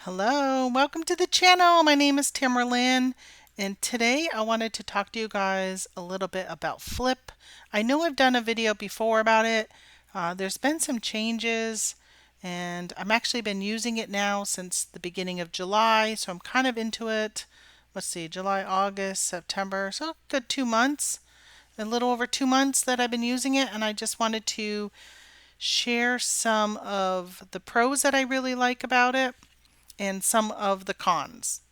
Hello, welcome to the channel. My name is Tamerlyn, and today I wanted to talk to you guys a little bit about FLYP. I know I've done a video before about it. There's been some changes, and I've actually been using it now since the beginning of July, so I'm kind of into it. Let's see, July, August, September, so a good 2 months, a little over 2 months that I've been using it, and I just wanted to share some of the pros that I really like about it and some of the cons.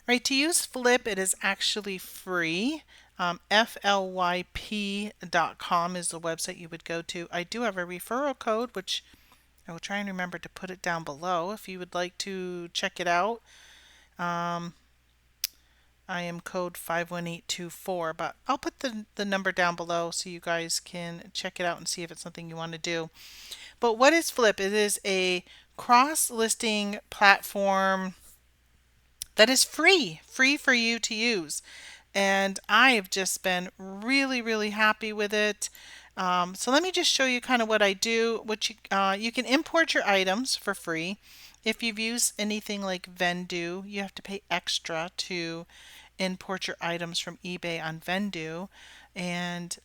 Right, to use FLYP, it is actually free. FLYP.com is the website you would go to. I do have a referral code, which I will try and remember to put it down below if you would like to check it out. I am code 51824, but I'll put the number down below so you guys can check it out and see if it's something you want to do. But what is FLYP? It is a cross-listing platform that is free for you to use. And I have just been really happy with it. So let me just show you kind of what I do. You can import your items for free. If you've used anything like Vendoo, you have to pay extra to import your items from eBay on Vendoo, and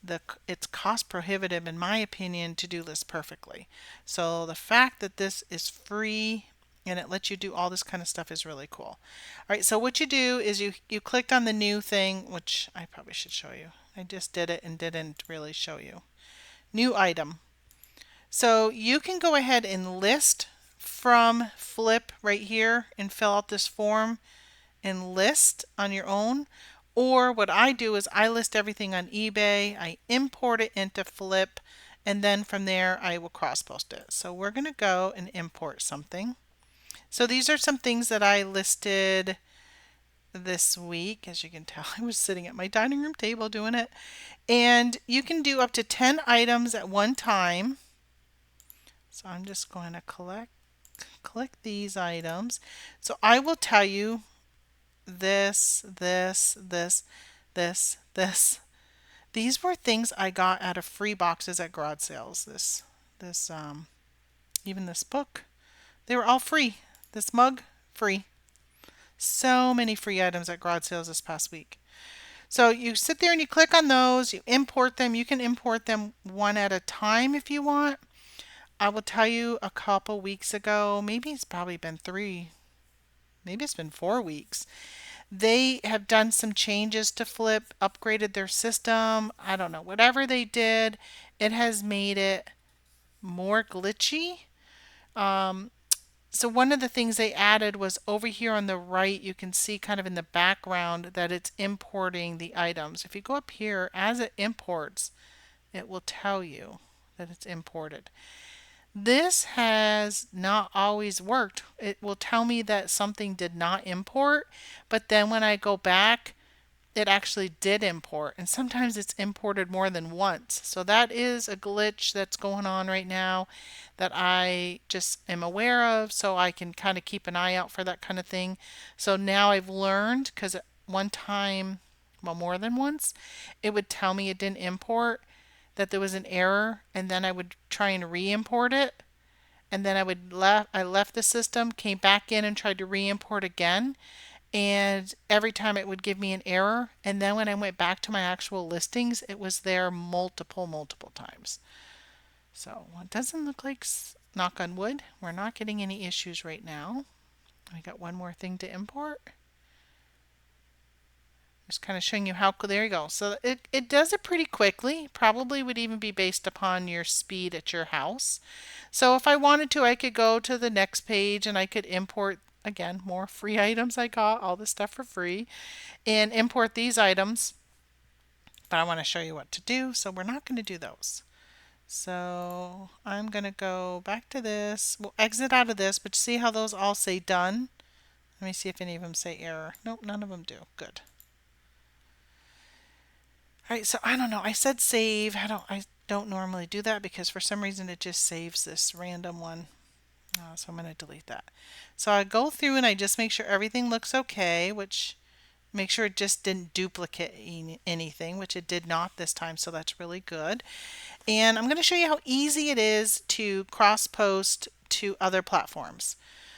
it's cost prohibitive in my opinion to do this perfectly. So the fact that this is free and it lets you do all this kind of stuff is really cool. All right, so what you do is you clicked on the new thing, which I probably should show you. I just did it and didn't really show you. New item. So you can go ahead and list from FLYP right here and fill out this form and list on your own. Or what I do is I list everything on eBay, I import it into FLYP, and then from there I will cross post it. So we're going to go and import something. So these are some things that I listed this week. As you can tell, I was sitting at my dining room table doing it. And you can do up to 10 items at one time. So I'm just going to click these items. So I will tell you this. These were things I got out of free boxes at garage sales. Even this book, they were all free. This mug, free. So many free items at garage sales this past week. So you sit there and you click on those, you import them. You can import them one at a time if you want. I will tell you a couple weeks ago, maybe it's probably been 3, maybe it's been 4 weeks. They have done some changes to FLYP, upgraded their system. I don't know, whatever they did, it has made it more glitchy. So one of the things they added was over here on the right, you can see kind of in the background that it's importing the items. If you go up here, as it imports, it will tell you that it's imported. This has not always worked. It will tell me that something did not import, but then when I go back, it actually did import, and sometimes it's imported more than once. So that is a glitch that's going on right now that I just am aware of, so I can kind of keep an eye out for that kind of thing. So now I've learned, because at one time, well, more than once, it would tell me it didn't import, that there was an error, and then I would try and re-import it, and then I left the system, came back in and tried to re-import again, and every time it would give me an error, and then when I went back to my actual listings, it was there multiple times. So it doesn't look like, knock on wood, we're not getting any issues right now. We got one more thing to import. Just kind of showing you how, there you go. So it does it pretty quickly. Probably would even be based upon your speed at your house. So if I wanted to, I could go to the next page and I could import, again, more free items I got, all this stuff for free, and import these items. But I want to show you what to do, so we're not going to do those. So I'm going to go back to this. We'll exit out of this, but see how those all say done? Let me see if any of them say error. Nope, none of them do. Good. All right, so I don't know. I said save. I don't normally do that because for some reason it just saves this random one. So I'm going to delete that. So I go through and I just make sure everything looks okay, which make sure it just didn't duplicate anything, which it did not this time, so that's really good. And I'm going to show you how easy it is to cross post to other platforms.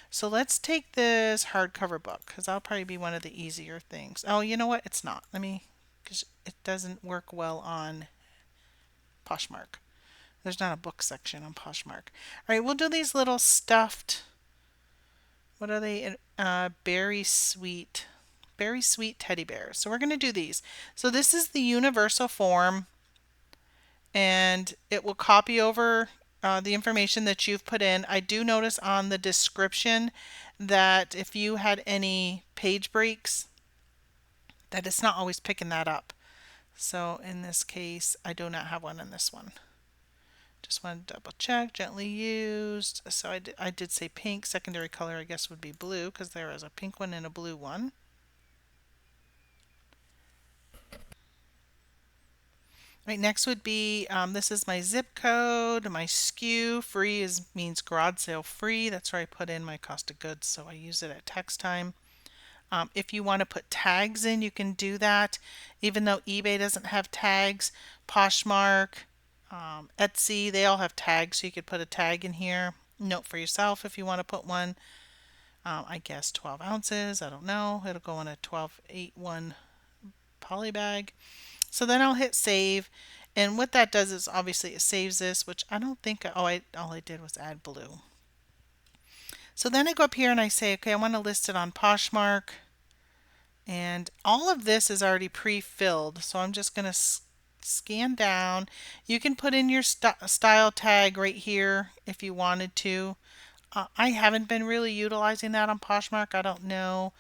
So let's take this hardcover book because that'll probably be one of the easier things. Oh, you know what? It's not. Let me, because it doesn't work well on Poshmark. There's not a book section on Poshmark. All right, we'll do these little stuffed, what are they? Berry sweet teddy bears. So we're going to do these. So this is the universal form, and it will copy over the information that you've put in. I do notice on the description that if you had any page breaks, that it's not always picking that up. So in this case, I do not have one in this one. Just want to double check. Gently used. So I did say pink. Secondary color, I guess, would be blue because there is a pink one and a blue one. Right, next would be this is my zip code, my SKU. Free means garage sale free. That's where I put in my cost of goods, so I use it at tax time. If you want to put tags in, you can do that. Even though eBay doesn't have tags, Poshmark, Etsy, they all have tags, so you could put a tag in here. Note for yourself if you want to put one. I guess 12 ounces. I don't know. It'll go in a 1281 poly bag. So then I'll hit save. And what that does is obviously it saves this, which I don't think, all I did was add blue. So then I go up here and I say, okay, I want to list it on Poshmark. And all of this is already pre-filled. So I'm just going to scan down. You can put in your style tag right here if you wanted to. I haven't been really utilizing that on Poshmark. I don't know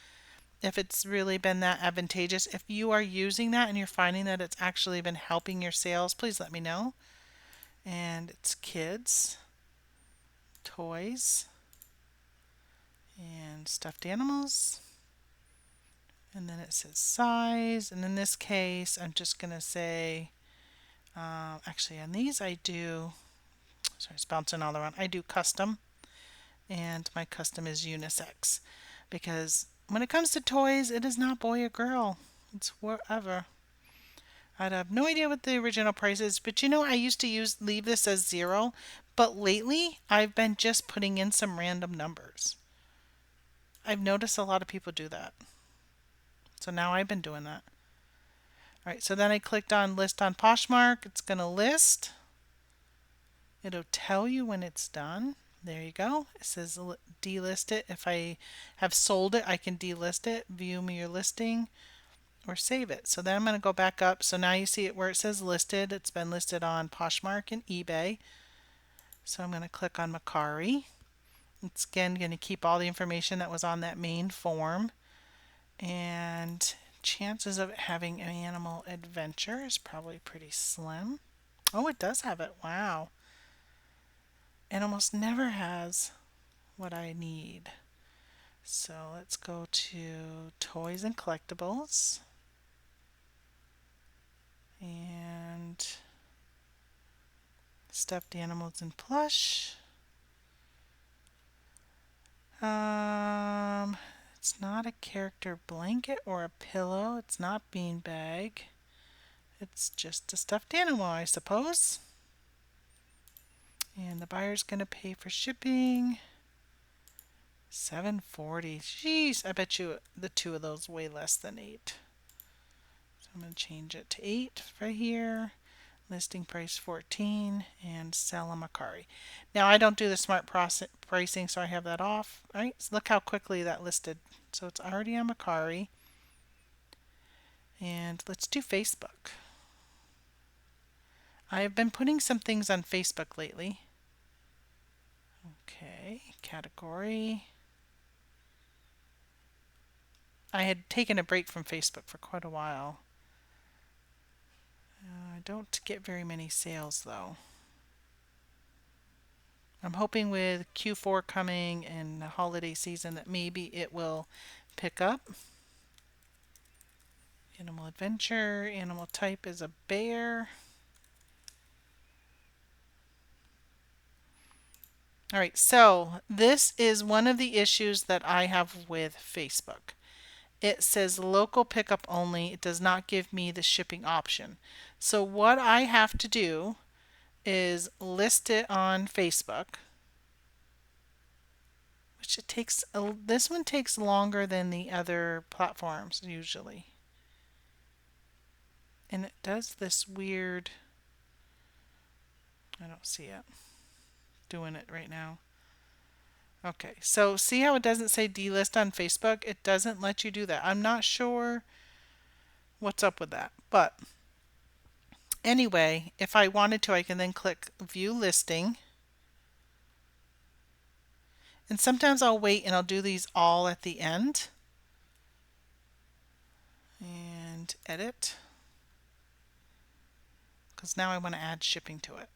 if it's really been that advantageous. If you are using that and you're finding that it's actually been helping your sales, please let me know. And it's kids, toys, and stuffed animals. And then it says size. And in this case, I'm just going to say, actually on these I do, sorry, it's bouncing all around. I do custom. And my custom is unisex. Because when it comes to toys, it is not boy or girl. It's whatever. I'd have no idea what the original price is, but you know, I used to leave this as 0, but lately I've been just putting in some random numbers. I've noticed a lot of people do that. So now I've been doing that. All right, so then I clicked on list on Poshmark. It's going to list. It'll tell you when it's done. There you go. It says delist it. If I have sold it, I can delist it. View me your listing or save it. So then I'm going to go back up. So now you see it where it says listed. It's been listed on Poshmark and eBay. So I'm going to click on Mercari. It's again going to keep all the information that was on that main form. And chances of it having an animal adventure is probably pretty slim. Oh, it does have it. Wow. It almost never has what I need. So let's go to toys and collectibles. And stuffed animals and plush. It's not a character blanket or a pillow. It's not beanbag. It's just a stuffed animal, I suppose. And the buyer's going to pay for shipping. $7.40. Jeez, I bet you the two of those weigh less than 8. So I'm going to change it to 8 right here. Listing price 14 and sell a Mercari. Now I don't do the smart pricing, so I have that off. All right, so look how quickly that listed. So it's already on Mercari. And let's do Facebook. I have been putting some things on Facebook lately. Okay, category. I had taken a break from Facebook for quite a while. I don't get very many sales though. I'm hoping with Q4 coming and the holiday season that maybe it will pick up. Animal adventure, animal type is a bear. All right, so this is one of the issues that I have with Facebook. It says local pickup only. It does not give me the shipping option. So what I have to do is list it on Facebook, which gosh, this one takes longer than the other platforms usually. And it does this weird, I don't see it doing it right now. Okay, so see how it doesn't say delist on Facebook? It doesn't let you do that. I'm not sure what's up with that. But anyway, if I wanted to, I can then click view listing. And sometimes I'll wait and I'll do these all at the end. And edit. Because now I want to add shipping to it.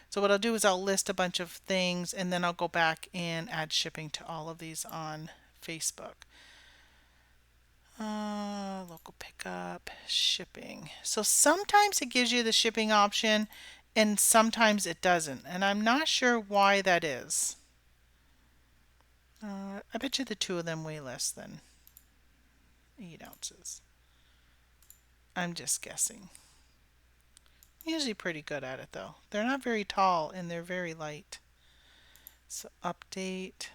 So what I'll do is I'll list a bunch of things and then I'll go back and add shipping to all of these on Facebook. Local pickup, shipping. So sometimes it gives you the shipping option and sometimes it doesn't. And I'm not sure why that is. I bet you the two of them weigh less than 8 ounces. I'm just guessing. Usually pretty good at it though. They're not very tall and they're very light. So update.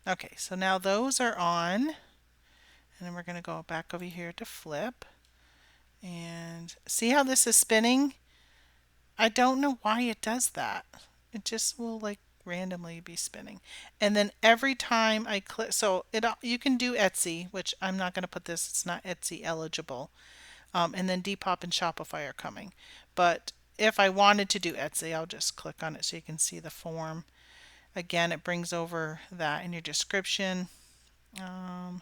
Okay, so now those are on. And then we're going to go back over here to flip. And see how this is spinning? I don't know why it does that. It just will like randomly be spinning. And then every time I click, so you can do Etsy, which I'm not going to put this, it's not Etsy eligible. And then Depop and Shopify are coming. But if I wanted to do Etsy, I'll just click on it so you can see the form. Again, it brings over that in your description. I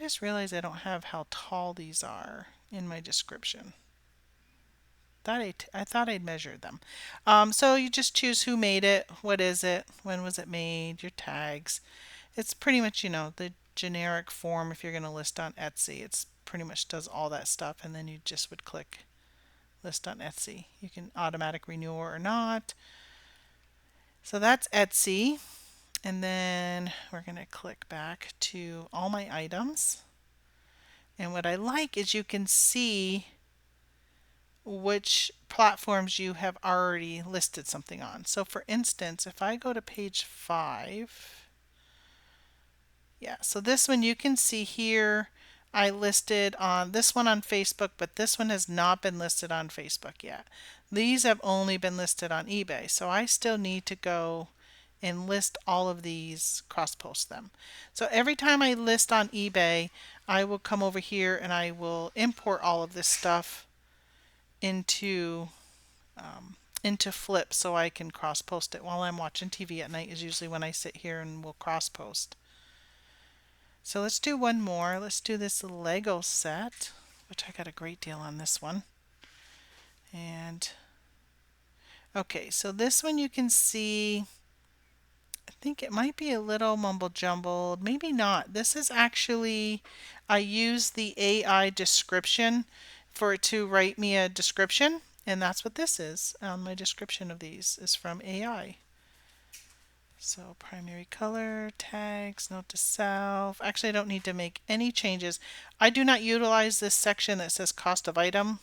just realized I don't have how tall these are in my description. I thought I'd measured them. So you just choose who made it, what is it, when was it made, your tags. It's pretty much, the generic form if you're going to list on Etsy. It's pretty much does all that stuff and then you just would click list on Etsy. You can automatic renew or not. So that's Etsy. And then we're going to click back to all my items. And what I like is you can see which platforms you have already listed something on. So for instance, if I go to page 5, yeah, so this one you can see here I listed on this one on Facebook, but this one has not been listed on Facebook yet. These have only been listed on eBay, so I still need to go and list all of these, cross post them. So every time I list on eBay, I will come over here and I will import all of this stuff into Flip so I can cross post it while I'm watching TV at night is usually when I sit here and will cross post. So let's do one more. Let's do this Lego set, which I got a great deal on this one. And okay, so this one you can see, I think it might be a little mumble jumbled, maybe not. This is actually, I use the AI description for it to write me a description, and that's what this is. My description of these is from AI. So primary color, tags, note to self. Actually, I don't need to make any changes. I do not utilize this section that says cost of item.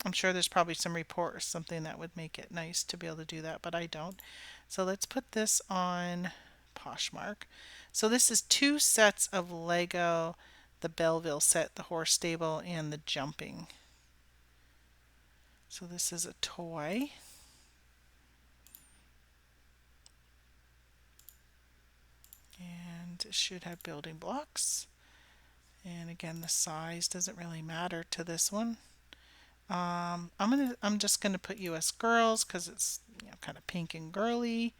I'm sure there's probably some report or something that would make it nice to be able to do that, but I don't. So let's put this on Poshmark. So this is 2 sets of Lego, the Belleville set, the horse stable, and the jumping. So this is a toy. And it should have building blocks. And again, the size doesn't really matter to this one. I'm just gonna put U.S. girls because it's kind of pink and girly.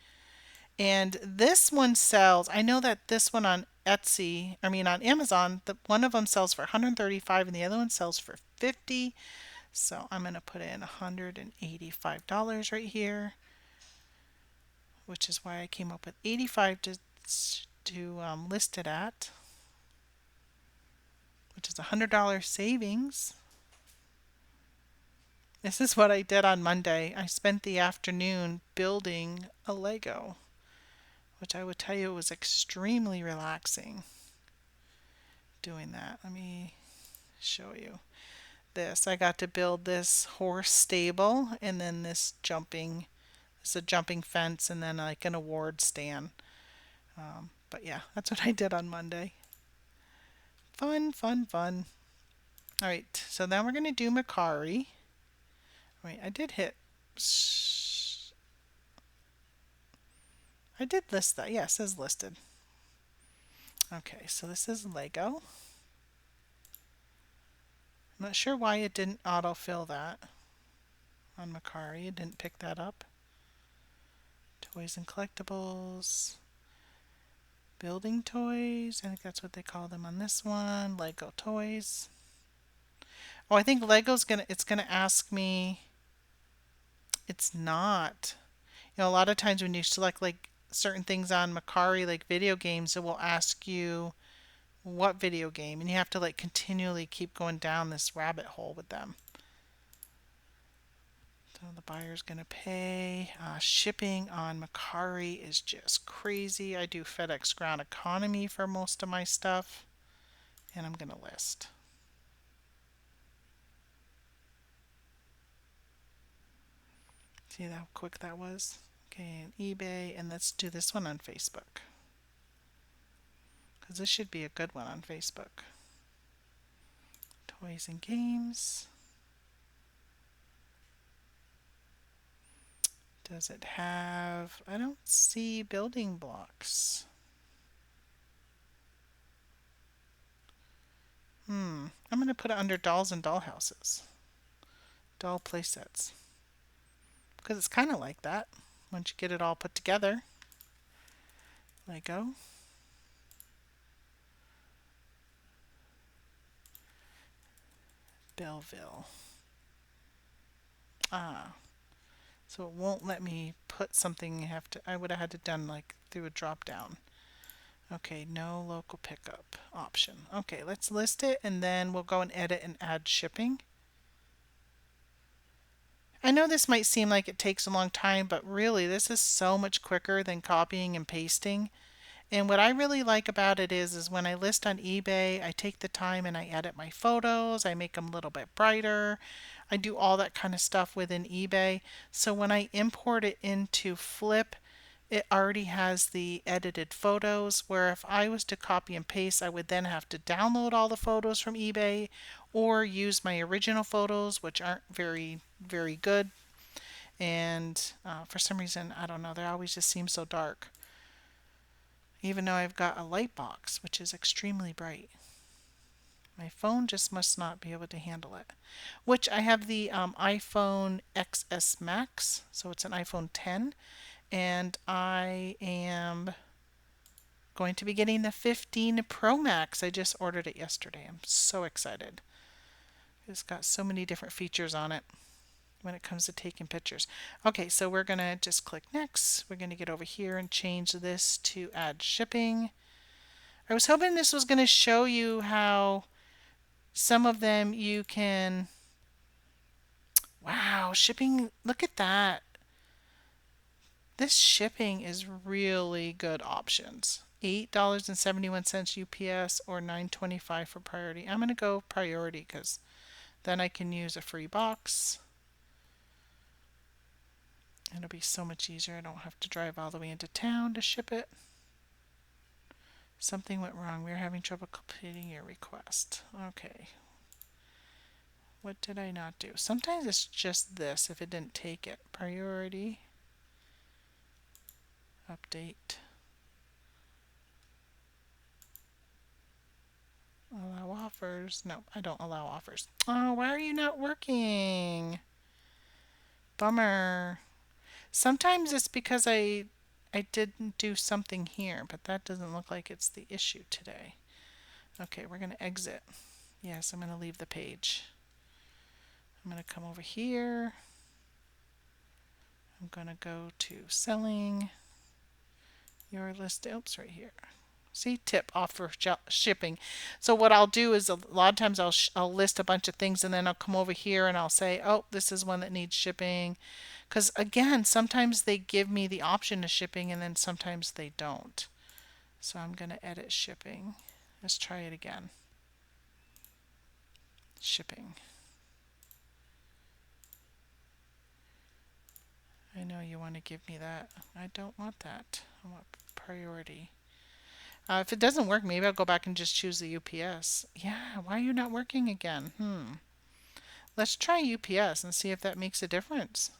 And this one sells. I know that this one on on Amazon, one of them sells for 135 and the other one sells for 50. So I'm gonna put in $185 right here, which is why I came up with 85 to list it at, which is $100 savings. This is what I did on Monday. I spent the afternoon building a Lego, which I would tell you was extremely relaxing doing that. Let me show you. this. I got to build this horse stable and then this is a jumping fence and then like an award stand. But yeah, that's what I did on Monday. Fun, fun, fun. All right, so then we're going to do mercari. Wait, I did list that. Yeah, it says listed. Okay, so this is Lego. I'm not sure why it didn't autofill that on mercari. It didn't pick that up. Toys and collectibles. Building toys. I think that's what they call them on this one. Lego toys. Oh, I think it's gonna ask me. It's not. You know, a lot of times when you select like certain things on mercari, like video games, it will ask you what video game, and you have to like continually keep going down this rabbit hole with them. So the buyer's gonna pay. Shipping on mercari is just crazy. I do FedEx Ground Economy for most of my stuff, and I'm gonna list. See how quick that was? Okay, and eBay, and let's do this one on Facebook. Because this should be a good one on Facebook. Toys and games. Does it have... I don't see building blocks. I'm going to put it under dolls and dollhouses. Doll playsets. Because it's kind of like that once you get it all put together. Lego. Belleville. So it won't let me put something. I would have had to done like through a drop down. Okay, no local pickup option. Okay, let's list it and then we'll go and edit and add shipping. I know this might seem like it takes a long time, but really this is so much quicker than copying and pasting. And what I really like about it is when I list on eBay, I take the time and I edit my photos, I make them a little bit brighter. I do all that kind of stuff within eBay. So when I import it into FLYP, it already has the edited photos, where if I was to copy and paste, I would then have to download all the photos from eBay or use my original photos, which aren't very, very good. And for some reason, I don't know, they always just seem so dark. Even though I've got a light box, which is extremely bright. My phone just must not be able to handle it. Which I have the iPhone XS Max, so it's an iPhone 10, and I am going to be getting the 15 Pro Max. I just ordered it yesterday. I'm so excited. It's got so many different features on it when it comes to taking pictures. Okay, so we're going to just click next. We're going to get over here and change this to add shipping. I was hoping this was going to show you how some of them you can... Wow, shipping, look at that. This shipping is really good options. $8.71 UPS or $9.25 for priority. I'm going to go priority because then I can use a free box. It'll be so much easier. I don't have to drive all the way into town to ship it. Something went wrong. We're having trouble completing your request. Okay. What did I not do? Sometimes it's just this if it didn't take it. Priority. Update. Allow offers. No, I don't allow offers. Oh, why are you not working? Bummer. Sometimes it's because I didn't do something here, but that doesn't look like it's the issue today. Okay, we're going to exit. Yes, I'm going to leave the page. I'm going to come over here. I'm going to go to selling your list. Oops, right here. See, tip offer shipping. So what I'll do is a lot of times I'll list a bunch of things and then I'll come over here and I'll say, oh, this is one that needs shipping. Because again, sometimes they give me the option of shipping and then sometimes they don't. So I'm going to edit shipping. Let's try it again. Shipping. No, you want to give me that. I don't want that. I want priority. If it doesn't work, maybe I'll go back and just choose the UPS. Yeah, why are you not working again? Let's try UPS and see if that makes a difference.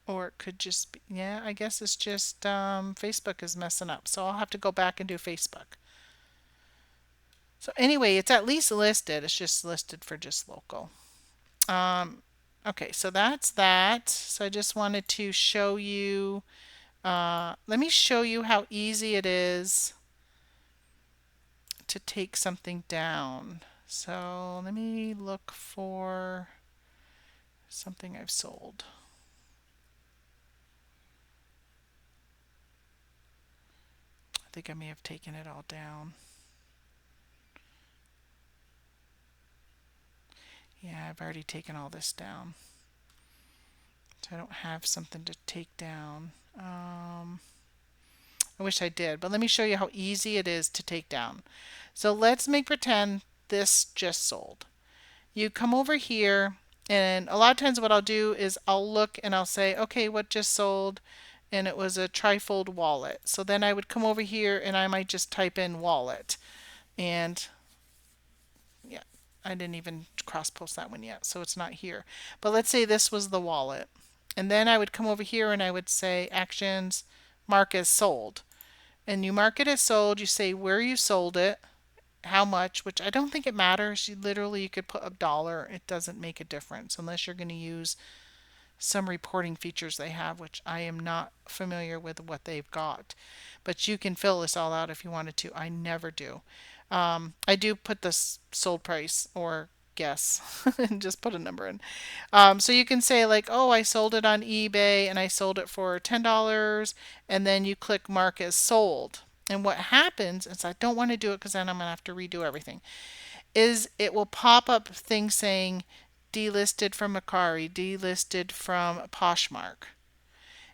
Or it could just be, yeah, I guess it's just Facebook is messing up. So I'll have to go back and do Facebook. So anyway, it's at least listed. It's just listed for just local. Um, okay, so that's that. So I just wanted to show you, let me show you how easy it is to take something down. So let me look for something I've sold. I think I may have taken it all down. Yeah, I've already taken all this down. So I don't have something to take down. I wish I did, but let me show you how easy it is to take down. So let's make pretend this just sold. You come over here, and a lot of times what I'll do is I'll look and I'll say, okay, what just sold? And it was a trifold wallet. So then I would come over here and I might just type in wallet. And yeah, I didn't even cross post that one yet, so it's not here. But let's say this was the wallet. And then I would come over here and I would say actions, mark as sold. And you mark it as sold, you say where you sold it, how much, which I don't think it matters. You could put $1. It doesn't make a difference unless you're going to use some reporting features they have, which I am not familiar with what they've got. But you can fill this all out if you wanted to. I never do. I do put the sold price or guess and just put a number in. So you can say like, oh, I sold it on eBay and I sold it for $10, and then you click mark as sold. And what happens is I don't want to do it because then I'm going to have to redo everything. Is it will pop up things saying delisted from mercari, delisted from Poshmark.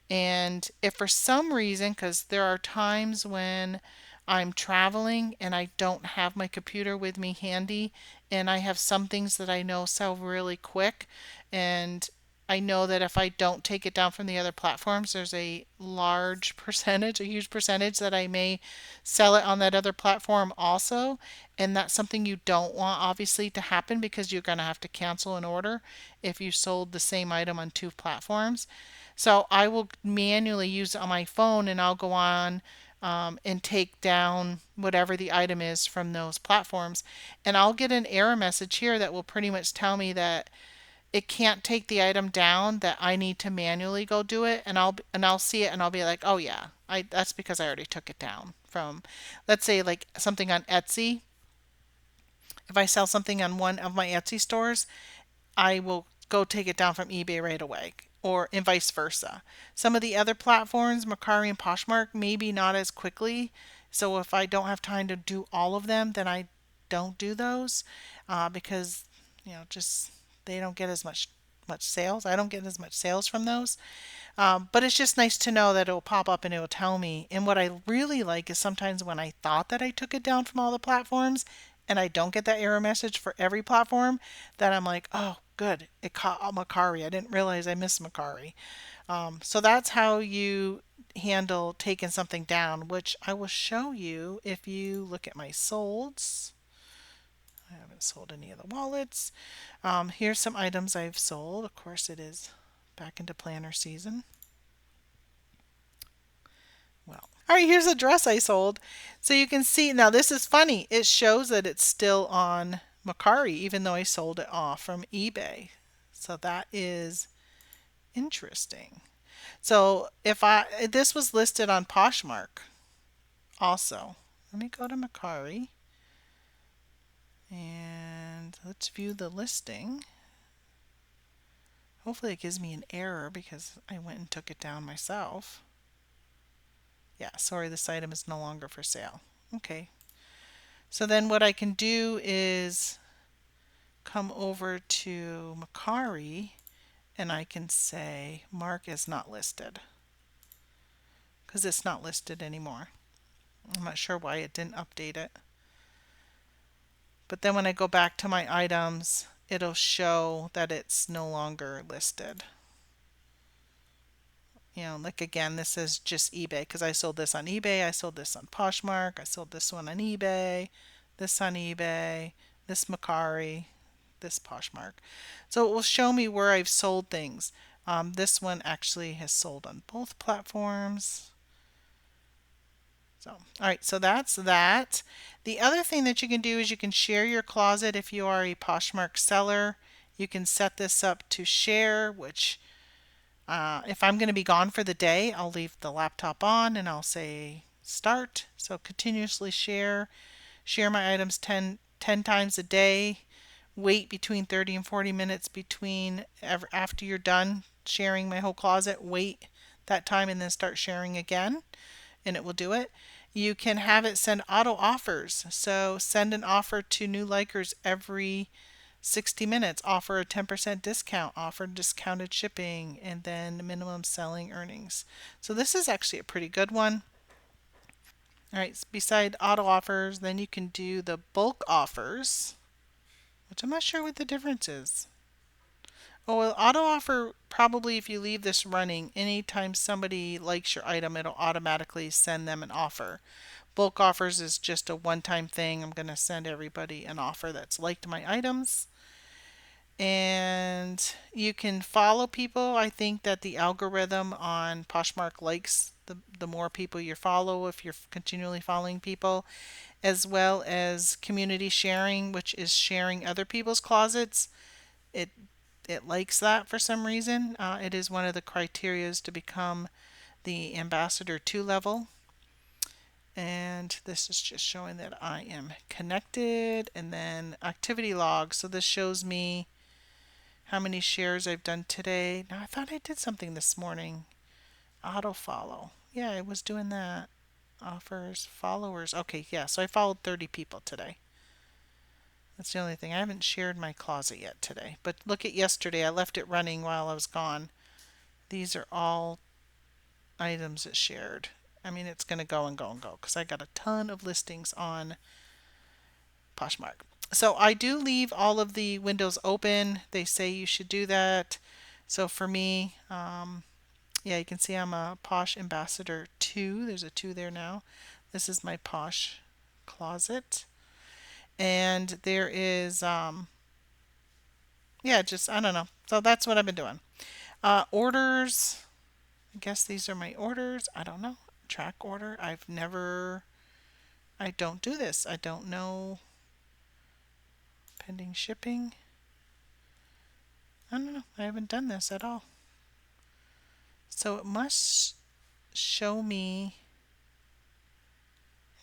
And if for some reason, because there are times when I'm traveling and I don't have my computer with me handy, and I have some things that I know sell really quick, and I know that if I don't take it down from the other platforms, there's a large percentage, a huge percentage that I may sell it on that other platform also. And that's something you don't want, obviously, to happen because you're going to have to cancel an order if you sold the same item on two platforms. So I will manually use it on my phone and I'll go on and take down whatever the item is from those platforms. And I'll get an error message here that will pretty much tell me that it can't take the item down, that I need to manually go do it, and I'll see it and I'll be like, oh yeah, that's because I already took it down from, let's say like something on Etsy. If I sell something on one of my Etsy stores, I will go take it down from eBay right away, or and vice versa. Some of the other platforms, Mercari and Poshmark, maybe not as quickly. So if I don't have time to do all of them, then I don't do those because just they don't get as much sales. I don't get as much sales from those. But it's just nice to know that it'll pop up and it'll tell me. And what I really like is sometimes when I thought that I took it down from all the platforms and I don't get that error message for every platform, that I'm like, oh, good, it caught Mercari. I didn't realize I missed Mercari. So that's how you handle taking something down, which I will show you if you look at my solds. I haven't sold any of the wallets. Here's some items I've sold. Of course, it is back into planner season. Well, all right, here's a dress I sold. So you can see, now this is funny. It shows that it's still on Mercari, even though I sold it off from eBay. So that is interesting. So this was listed on Poshmark also. Let me go to Mercari and let's view the listing. Hopefully it gives me an error because I went and took it down myself. Yeah, sorry, this item is no longer for sale. Okay. So then what I can do is come over to Mercari and I can say mark as not listed because it's not listed anymore. I'm not sure why it didn't update it. But then when I go back to my items, it'll show that it's no longer listed. Like again, this is just eBay because I sold this on eBay, I sold this on Poshmark, I sold this one on eBay, this on eBay, this mercari, this Poshmark. So it will show me where I've sold things. This one actually has sold on both platforms. So, all right, so that's that. The other thing that you can do is you can share your closet if you are a Poshmark seller. You can set this up to share, which if I'm going to be gone for the day, I'll leave the laptop on and I'll say start. So continuously share my items 10 times a day. Wait between 30 and 40 minutes between after you're done sharing my whole closet. Wait that time and then start sharing again, and it will do it. You can have it send auto offers. So send an offer to new likers every 60 minutes, offer a 10% discount, offer discounted shipping, and then minimum selling earnings. So this is actually a pretty good one. All right, beside auto offers, then you can do the bulk offers, which I'm not sure what the difference is. Oh, well, auto offer, probably if you leave this running, anytime somebody likes your item, it'll automatically send them an offer. Bulk offers is just a one-time thing. I'm going to send everybody an offer that's liked my items. And you can follow people. I think that the algorithm on Poshmark likes the more people you follow if you're continually following people, as well as community sharing, which is sharing other people's closets. It it likes that for some reason. It is one of the criterias to become the ambassador 2 level. And this is just showing that I am connected. And then activity log. So this shows me how many shares I've done today. Now I thought I did something this morning. Auto follow. Yeah, I was doing that. Offers, followers. Okay, yeah, so I followed 30 people today. That's the only thing. I haven't shared my closet yet today. But look at yesterday. I left it running while I was gone. These are all items it shared. I mean, it's going to go and go and go because I got a ton of listings on Poshmark. So I do leave all of the windows open. They say you should do that. So for me, yeah, you can see I'm a Posh Ambassador 2. There's a 2 there now. This is my Posh closet. And there is, yeah, just, I don't know. So that's what I've been doing. Orders. I guess these are my orders. I don't know. Track order. I don't do this. I don't know. Pending shipping. I don't know. I haven't done this at all. So it must show me.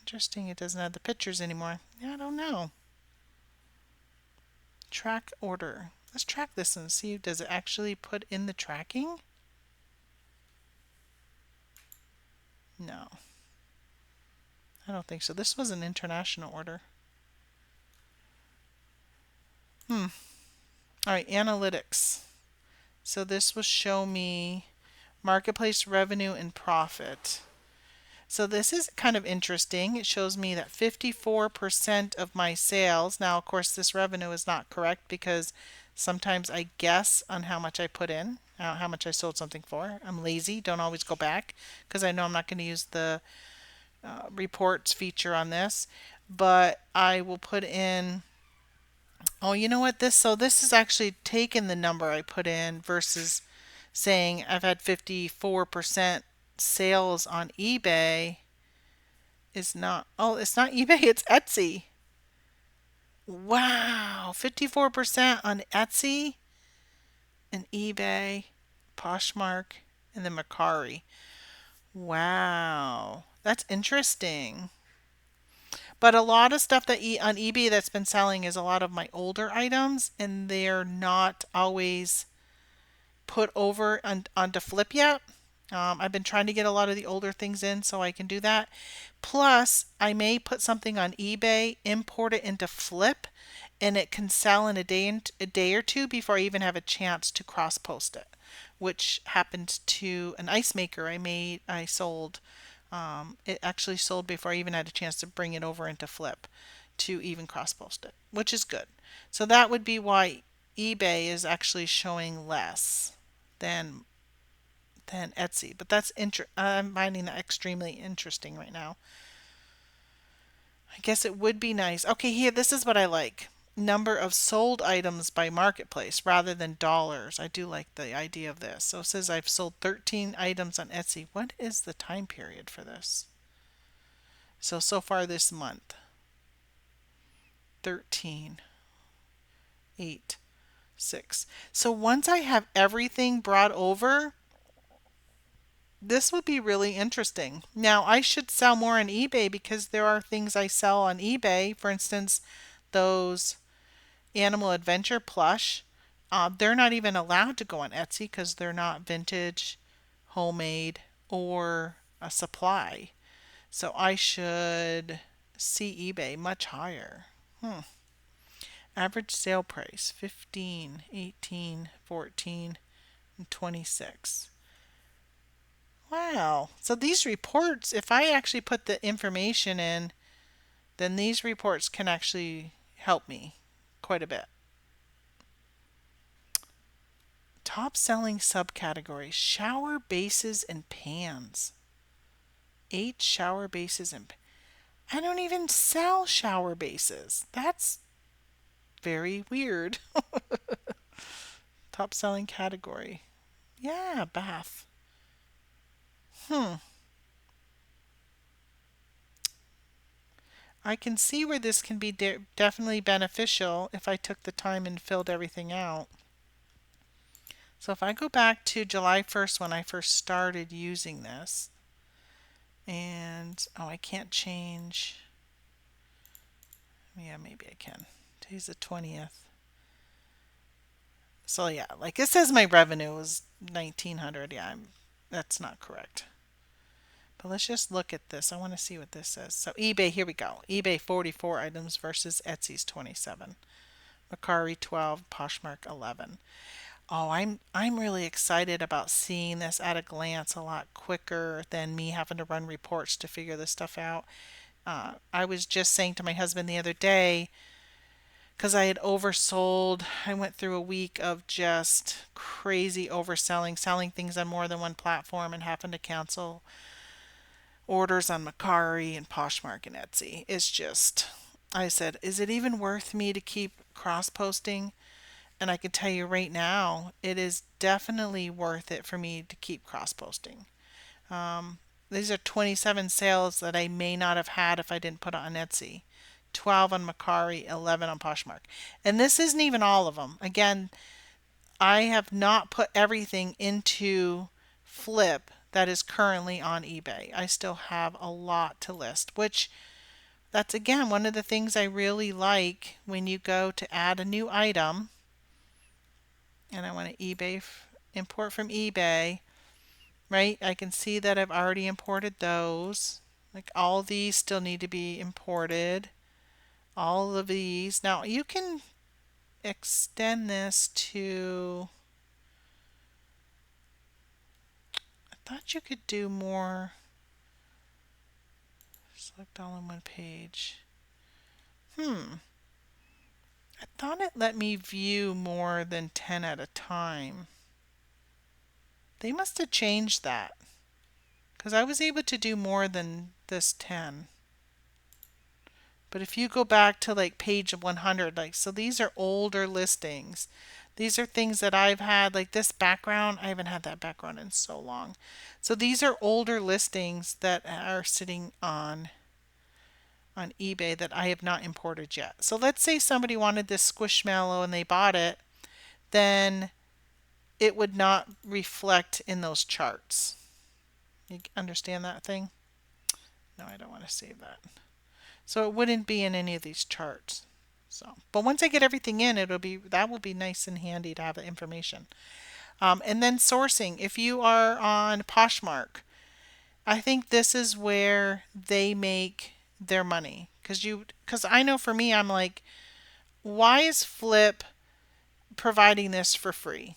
Interesting, it doesn't have the pictures anymore. Yeah, I don't know. Track order. Let's track this and see. Does it actually put in the tracking? No. I don't think so. This was an international order. All right, analytics. So this will show me marketplace revenue and profit. So this is kind of interesting. It shows me that 54% of my sales, now of course this revenue is not correct because sometimes I guess on how much I put in, how much I sold something for. I'm lazy, don't always go back because I know I'm not going to use the reports feature on this, but I will put in, oh, you know what, this is actually taking the number I put in versus saying I've had 54% sales on eBay is not, oh, it's not eBay, it's Etsy. Wow, 54% on Etsy and eBay, Poshmark, and the mercari. Wow, that's interesting. But a lot of stuff that on eBay that's been selling is a lot of my older items, and they're not always put over onto Flip yet. I've been trying to get a lot of the older things in so I can do that. Plus, I may put something on eBay, import it into Flip, and it can sell in a day or two before I even have a chance to cross post it, which happened to an ice maker I sold. It actually sold before I even had a chance to bring it over into Flip to even cross post it, which is good. So that would be why eBay is actually showing less than Etsy, but I'm finding that extremely interesting right now. I guess it would be nice. Okay, here, this is what I like. Number of sold items by marketplace rather than dollars. I do like the idea of this. So it says I've sold 13 items on Etsy. What is the time period for this? So far this month, 13, 8, 6. So once I have everything brought over, this would be really interesting. Now, I should sell more on eBay because there are things I sell on eBay. For instance, those animal adventure plush. They're not even allowed to go on Etsy because they're not vintage, homemade, or a supply. So I should see eBay much higher. Average sale price 15, 18, 14, and 26. Wow. So these reports, if I actually put the information in, then these reports can actually help me quite a bit. Top selling subcategories shower bases and pans. 8 shower bases and I don't even sell shower bases. That's very weird. Top selling category. Yeah, bath. Hmm. I can see where this can be definitely beneficial if I took the time and filled everything out. So if I go back to July 1st when I first started using this, and oh, I can't change. Yeah, maybe I can. Today's the 20th. So yeah, like it says my revenue was 1900. Yeah, that's not correct. But let's just look at this. I want to see what this says. So eBay, here we go. eBay 44 items versus Etsy's 27. Mercari 12, Poshmark 11. Oh, I'm really excited about seeing this at a glance a lot quicker than me having to run reports to figure this stuff out. I was just saying to my husband the other day, because I had oversold, I went through a week of just crazy overselling, selling things on more than one platform and having to cancel orders on Mercari and Poshmark and Etsy. It's just, I said, is it even worth me to keep cross posting? And I can tell you right now, it is definitely worth it for me to keep cross posting. These are 27 sales that I may not have had if I didn't put it on Etsy. 12 on Mercari, 11 on Poshmark. And this isn't even all of them. Again, I have not put everything into FLYP that is currently on eBay. I still have a lot to list, which that's again one of the things I really like when you go to add a new item and I want to eBay import from eBay, right? I can see that I've already imported those. Like all these still need to be imported. All of these. Now you can extend this to, I thought you could do more. Select all in one page. I thought it let me view more than 10 at a time. They must have changed that because I was able to do more than this 10. But if you go back to like page 100, like, so these are older listings. These are things that I've had, like this background. I haven't had that background in so long. So these are older listings that are sitting on eBay that I have not imported yet. So let's say somebody wanted this Squishmallow and they bought it, then it would not reflect in those charts. You understand that thing? No, I don't want to save that. So it wouldn't be in any of these charts. So, but once I get everything in, that will be nice and handy to have the information. And then sourcing. If you are on Poshmark, I think this is where they make their money. Because I know for me, I'm like, why is FLYP providing this for free?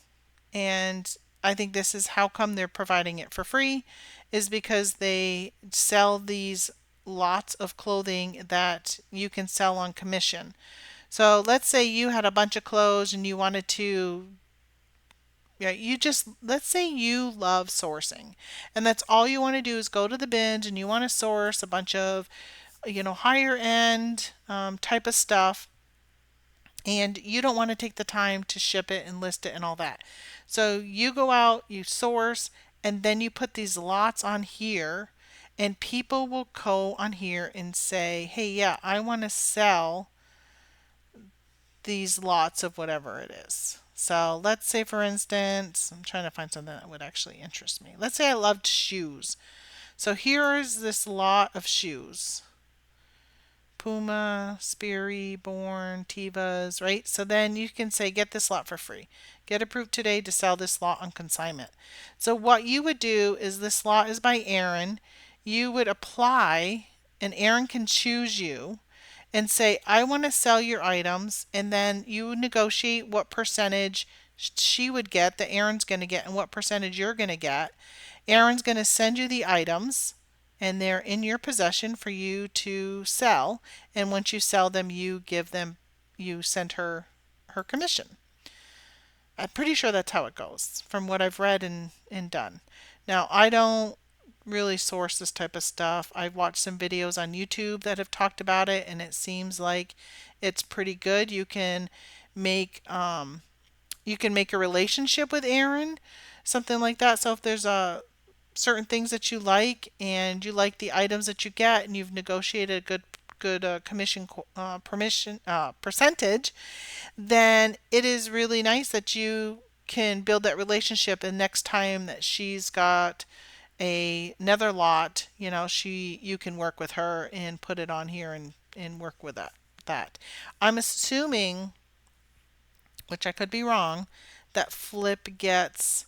And I think this is how come they're providing it for free is because they sell these lots of clothing that you can sell on commission. So let's say you had a bunch of clothes and you wanted to, yeah, let's say you love sourcing and that's all you want to do is go to the binge and you want to source a bunch of, higher end type of stuff, and you don't want to take the time to ship it and list it and all that. So you go out, you source, and then you put these lots on here, and people will go on here and say, hey, yeah, I want to sell these lots of whatever it is. So let's say, for instance, I'm trying to find something that would actually interest me. Let's say I loved shoes. So here is this lot of shoes. Puma, Sperry, Born, Tevas, right? So then you can say, get this lot for free. Get approved today to sell this lot on consignment. So what you would do is this lot is by Aaron. You would apply, and Aaron can choose you and say, I want to sell your items. And then you would negotiate what percentage she would get, that Aaron's going to get, and what percentage you're going to get. Aaron's going to send you the items and they're in your possession for you to sell. And once you sell them, you send her commission. I'm pretty sure that's how it goes from what I've read and done. Now, I don't really source this type of stuff. I've watched some videos on YouTube that have talked about it, and it seems like it's pretty good. You can make a relationship with Aaron, something like that. So if there's a certain things that you like and you like the items that you get and you've negotiated a good commission permission percentage, then it is really nice that you can build that relationship, and next time that she's got another lot, you can work with her and put it on here and work with that. I'm assuming, which I could be wrong, that Flip gets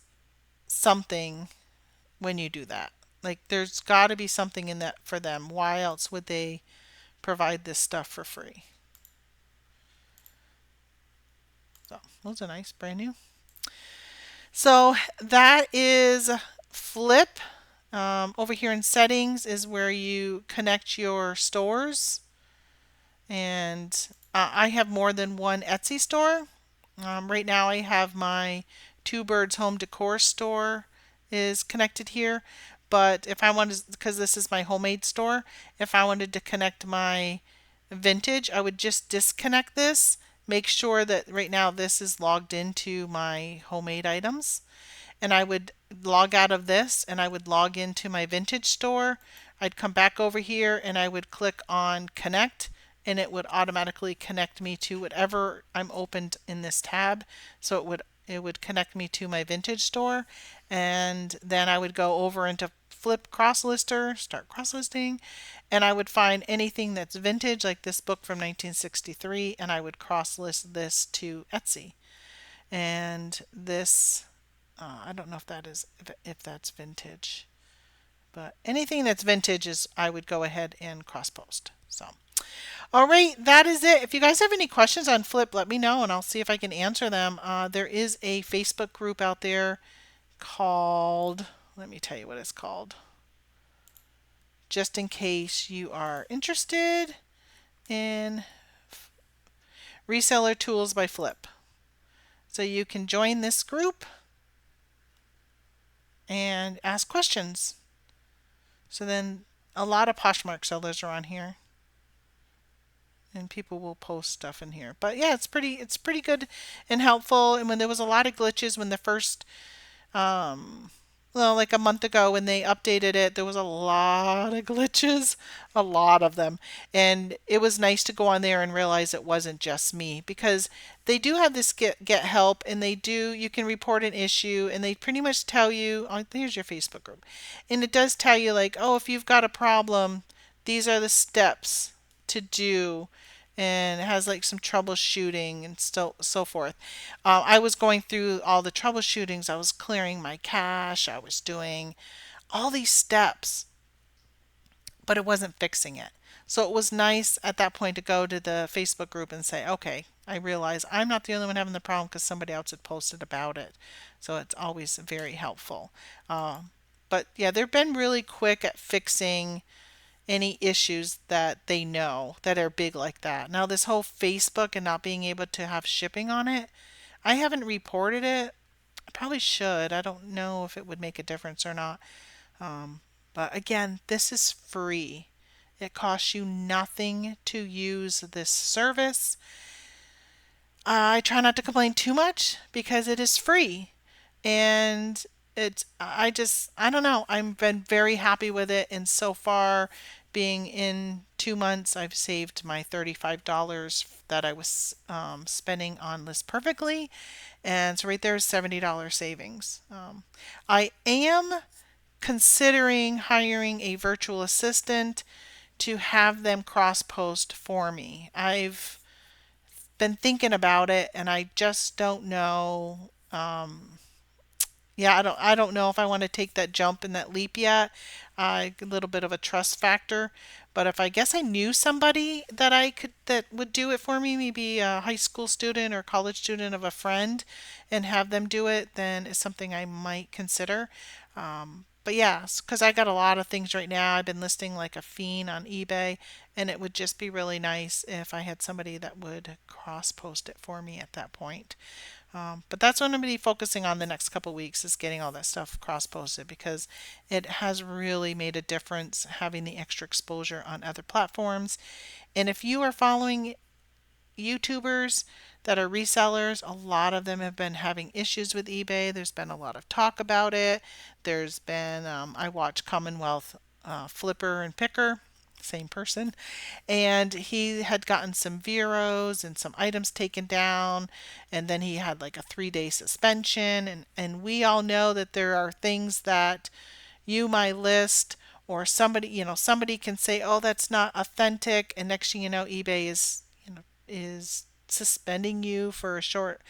something when you do that. Like there's got to be something in that for them. Why else would they provide this stuff for free? So those are nice, brand new. So that is Flip. Over here in settings is where you connect your stores. And I have more than one Etsy store. Right now I have my Two Birds Home Decor store is connected here. But if I wanted, because this is my homemade store, if I wanted to connect my vintage, I would just disconnect this. Make sure that right now this is logged into my homemade items. And I would log out of this and I would log into my vintage store. I'd come back over here and I would click on connect, and it would automatically connect me to whatever I'm opened in this tab. So it would connect me to my vintage store, and then I would go over into Flip Cross Lister, start cross listing, and I would find anything that's vintage, like this book from 1963, and I would cross list this to Etsy. And this, I don't know if that's vintage, but anything that's vintage is I would go ahead and cross post. So. All right, that is it. If you guys have any questions on Flip, let me know and I'll see if I can answer them. There is a Facebook group out there called, let me tell you what it's called, just in case you are interested in Reseller Tools by Flip. So you can join this group and ask questions. So then a lot of Poshmark sellers are on here, and people will post stuff in here. But yeah, it's pretty good and helpful. And when there was a lot of glitches when the first well, like a month ago when they updated it, there was a lot of glitches, a lot of them. And it was nice to go on there and realize it wasn't just me, because they do have this get help, and you can report an issue, and they pretty much tell you, oh, here's your Facebook group. And it does tell you like, oh, if you've got a problem, these are the steps to do, and it has like some troubleshooting and so forth. I was going through all the troubleshootings. I was clearing my cache. I was doing all these steps, but it wasn't fixing it. So it was nice at that point to go to the Facebook group and say, okay, I realize I'm not the only one having the problem because somebody else had posted about it. So it's always very helpful. But yeah, they've been really quick at fixing any issues that they know that are big like that. Now, this whole Facebook and not being able to have shipping on it, I haven't reported it. I probably should. I don't know if it would make a difference or not. But again, this is free. It costs you nothing to use this service. I try not to complain too much because it is free. And I don't know. I've been very happy with it. And so far, being in 2 months, I've saved my $35 that I was spending on List Perfectly. And so right there is $70 savings. I am considering hiring a virtual assistant to have them cross post for me. I've been thinking about it and I just don't know. Yeah, I don't know if I want to take that jump and that leap yet. A little bit of a trust factor. But if I guess I knew somebody that would do it for me, maybe a high school student or college student of a friend, and have them do it, then it's something I might consider. But yeah, because I got a lot of things right now. I've been listing like a fiend on eBay, and it would just be really nice if I had somebody that would cross post it for me at that point. But that's what I'm going to be focusing on the next couple weeks is getting all that stuff cross posted because it has really made a difference having the extra exposure on other platforms. And if you are following YouTubers that are resellers, a lot of them have been having issues with eBay. There's been a lot of talk about it. There's been, I watch Commonwealth Flipper and Picker, same person, and he had gotten some Veros and some items taken down, and then he had like a 3 day suspension. And we all know that there are things that you might list or somebody can say, oh, that's not authentic, and next thing you know, eBay is suspending you for a short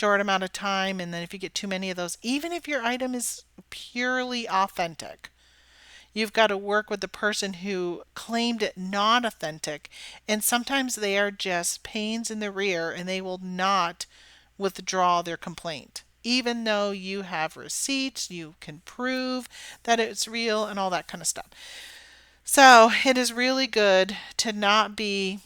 amount of time. And then if you get too many of those, even if your item is purely authentic, you've got to work with the person who claimed it not authentic. And sometimes they are just pains in the rear and they will not withdraw their complaint. Even though you have receipts, you can prove that it's real and all that kind of stuff. So it is really good to not be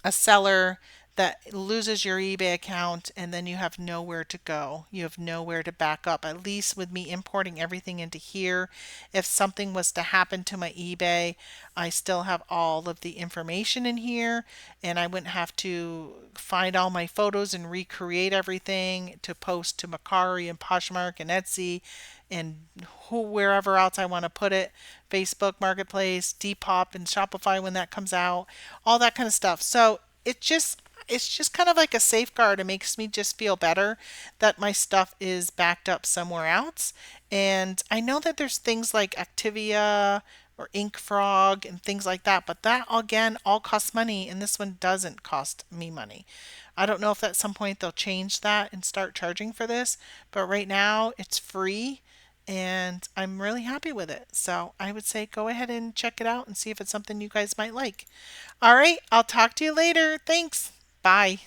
a seller that loses your eBay account and then you have nowhere to go. You have nowhere to back up. At least with me importing everything into here, if something was to happen to my eBay, I still have all of the information in here and I wouldn't have to find all my photos and recreate everything to post to mercari and poshmark and Etsy and wherever else I want to put it, Facebook Marketplace, Depop and Shopify when that comes out, all that kind of stuff. So it's just kind of like a safeguard. It makes me just feel better that my stuff is backed up somewhere else. And I know that there's things like Activia or Ink Frog and things like that, but that again all costs money and this one doesn't cost me money. I don't know if at some point they'll change that and start charging for this, but right now it's free and I'm really happy with it. So I would say go ahead and check it out and see if it's something you guys might like. All right, I'll talk to you later. Thanks. Bye.